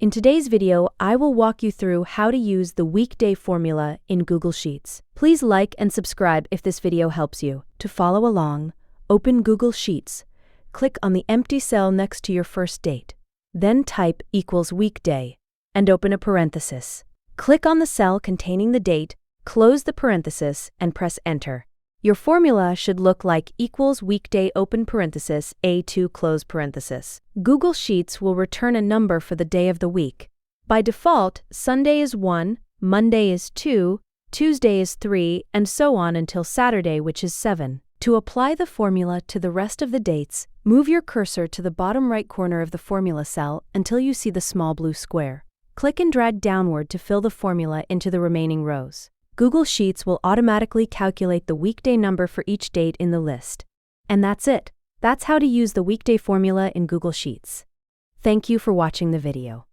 In today's video, I will walk you through how to use the weekday formula in Google Sheets. Please like and subscribe if this video helps you. To follow along, open Google Sheets. Click on the empty cell next to your first date. Then type =weekday and open a parenthesis. Click on the cell containing the date, close the parenthesis, and press Enter. Your formula should look like =weekday open parenthesis A2 close parenthesis. Google Sheets will return a number for the day of the week. By default, Sunday is 1, Monday is 2, Tuesday is 3, and so on until Saturday, which is 7. To apply the formula to the rest of the dates, move your cursor to the bottom right corner of the formula cell until you see the small blue square. Click and drag downward to fill the formula into the remaining rows. Google Sheets will automatically calculate the weekday number for each date in the list. And that's it. That's how to use the weekday formula in Google Sheets. Thank you for watching the video.